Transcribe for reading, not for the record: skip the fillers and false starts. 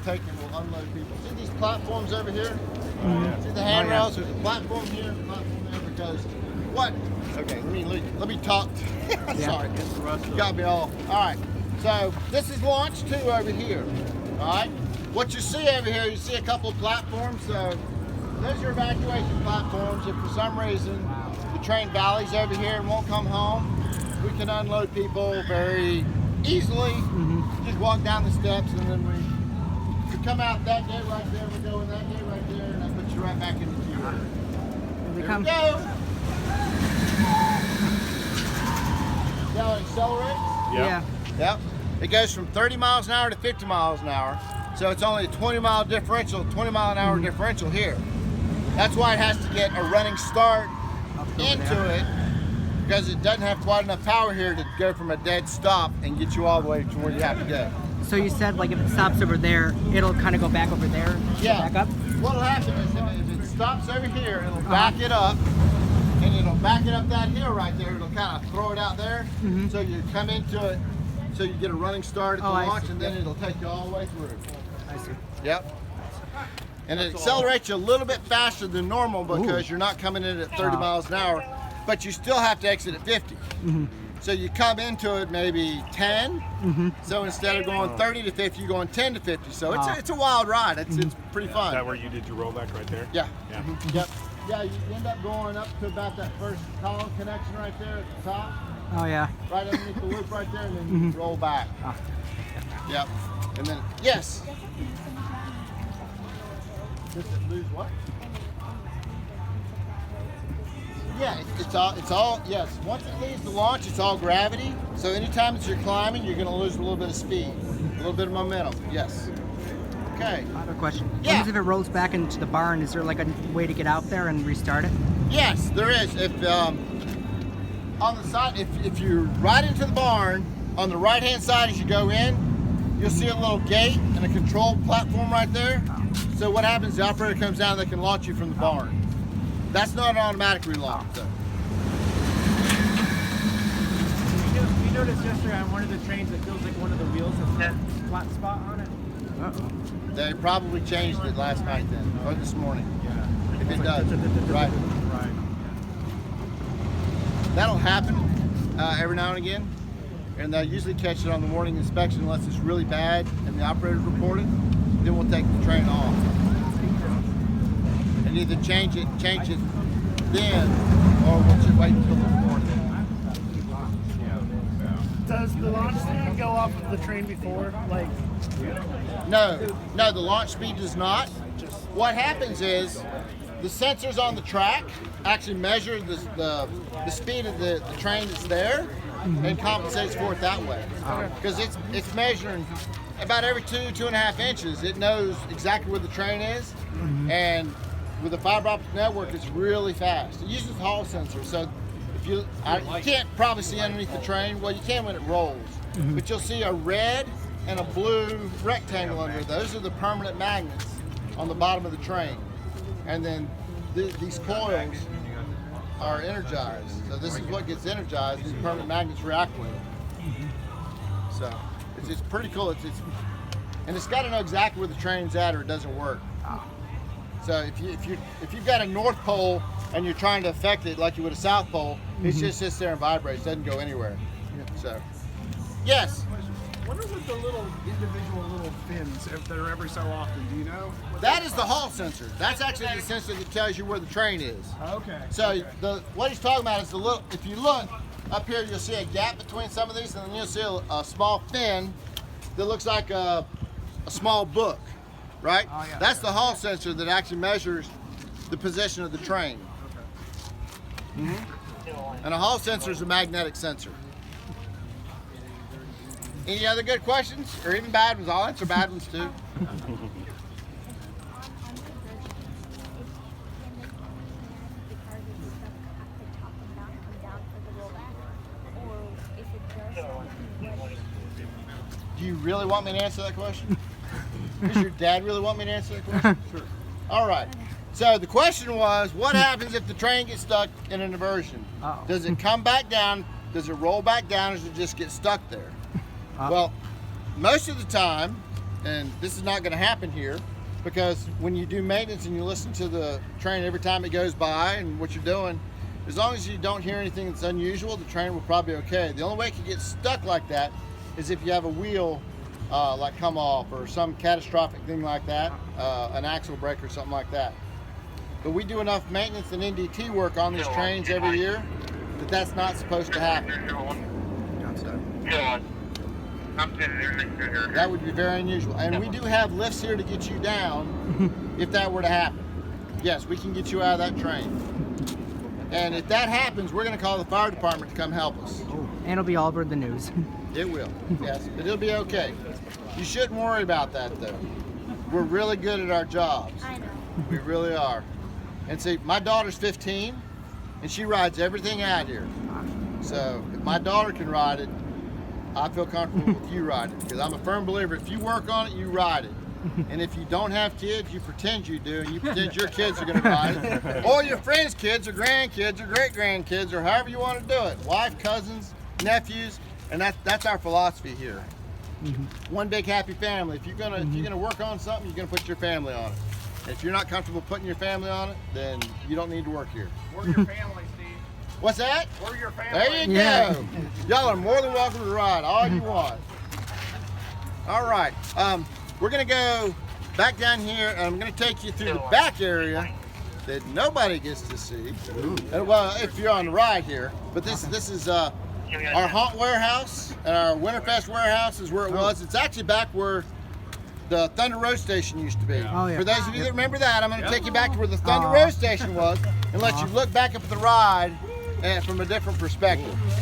take and we'll unload people. See these platforms over here? See the handrails? There's a platform here, a platform there, because what? Okay, let me talk. Sorry, got me all. All right, so this is launch 2 over here. All right, what you see over here, you see a couple of platforms. So those are evacuation platforms. If for some reason the train valleys over here and won't come home, we can unload people very easily. Just walk down the steps, and then we come out that gate right there. We go in that gate right there, and that puts you right back in the queue. Here we go. Now it accelerates. Yeah. Yep. It goes from 30 miles an hour to 50 miles an hour. So it's only a 20-mile differential, 20-mile-an-hour differential here. That's why it has to get a running start into it, because it doesn't have quite enough power here to go from a dead stop and get you all the way to where you have to go. So you said like if it stops over there, it'll kind of go back over there? Yeah. Back up? What'll happen is if it stops over here, it'll back it up, and it'll back it up that hill right there. It'll kind of throw it out there, so you come into it, so you get a running start at the launch, and then it'll take you all the way through. I see. Yep. And it accelerates you a little bit faster than normal because you're not coming in at 30 miles an hour, but you still have to exit at 50. So you come into it maybe 10. So instead of going 30 to 50, you're going 10 to 50. So it's a wild ride. It's pretty fun. Is that where you did your rollback right there? Yeah. Yep. Yeah, you end up going up to about that first column connection right there at the top. Oh yeah. Right underneath the loop right there, and then you roll back. Yep. And then, yes. Does it lose what? Yeah, it's all, yes. Once it leaves the launch, it's all gravity. So anytime that you're climbing, you're going to lose a little bit of speed, a little bit of momentum. Yes. Okay. I have a question. Yeah. What if it rolls back into the barn? Is there like a way to get out there and restart it? Yes, there is. If on the side, if you ride into the barn, on the right-hand side as you go in, you'll see a little gate and a control platform right there. So what happens, the operator comes down, they can launch you from the barn. That's not an automatic relaunch. So. We noticed yesterday on one of the trains it feels like one of the wheels has that flat spot on it. They probably changed it last night then, or this morning. Yeah. If it does, right. Right. That'll happen every now and again, and they'll usually catch it on the morning inspection unless it's really bad and the operator's reported. Then we'll take the train off and either change it then, or we'll just wait until the morning. Does the launch speed go off of the train before? Like, No, the launch speed does not. What happens is the sensors on the track actually measure the speed of the train that's there and compensates for it that way. Because it's measuring about every 2.5 inches. It knows exactly where the train is, and with the fiber optic network, it's really fast. It uses Hall sensor, so if you can't probably see underneath the train. Well, you can when it rolls, but you'll see a red and a blue rectangle under. Those are the permanent magnets on the bottom of the train, and then these coils are energized. So this is what gets energized. These permanent magnets react with it. So it's pretty cool. And it's got to know exactly where the train's at, or it doesn't work. So if you've got a North Pole and you're trying to affect it like you would a South Pole, it just sits there and vibrates, doesn't go anywhere. So, yes. What are with the little individual little fins if they're every so often? Do you know? That is the Hall sensor. That's actually the sensor that tells you where the train is. Okay. So what he's talking about is the little. If you look up here, you'll see a gap between some of these, and then you'll see a small fin that looks like a small book, right? Oh, yeah. That's the Hall sensor that actually measures the position of the train. Okay. And a Hall sensor is a magnetic sensor. Any other good questions, or even bad ones? I'll answer bad ones too. Do you really want me to answer that question? Does your dad really want me to answer that question? Sure. All right. So the question was, what happens if the train gets stuck in an inversion? Does it come back down? Does it roll back down, or does it just get stuck there? Well, most of the time, and this is not going to happen here, because when you do maintenance and you listen to the train every time it goes by and what you're doing, as long as you don't hear anything that's unusual, the train will probably be okay. The only way it can get stuck like that is if you have a wheel like come off or some catastrophic thing like that, an axle break or something like that. But we do enough maintenance and NDT work on these trains every year that that's not supposed to happen. That would be very unusual. And we do have lifts here to get you down if that were to happen. Yes, we can get you out of that train. And if that happens, we're going to call the fire department to come help us. And it'll be all over the news. It will, yes, but it'll be okay. You shouldn't worry about that, though. We're really good at our jobs. I know. We really are. And see, my daughter's 15, and she rides everything out here. So if my daughter can ride it, I feel comfortable with you riding it, because I'm a firm believer, if you work on it, you ride it. And if you don't have kids, you pretend you do, and you pretend your kids are going to ride it. Or your friends' kids, or grandkids, or great-grandkids, or however you want to do it. Wife, cousins, nephews, and that's our philosophy here. One big happy family. If you're gonna work on something, you're gonna put your family on it. And if you're not comfortable putting your family on it, then you don't need to work here. We're your family, Steve. What's that? We're your family. There you Yeah. go. Y'all are more than welcome to ride all you want. All right. We're gonna go back down here, and I'm gonna take you through the back area that nobody gets to see. Well, if you're on the ride here, but this is our haunt warehouse, and our Winterfest warehouse is where it was. It's actually back where the Thunder Road Station used to be. Oh, yeah. For those of you that remember that, I'm going to take you back to where the Thunder Road Station was and let you look back up at the ride from a different perspective.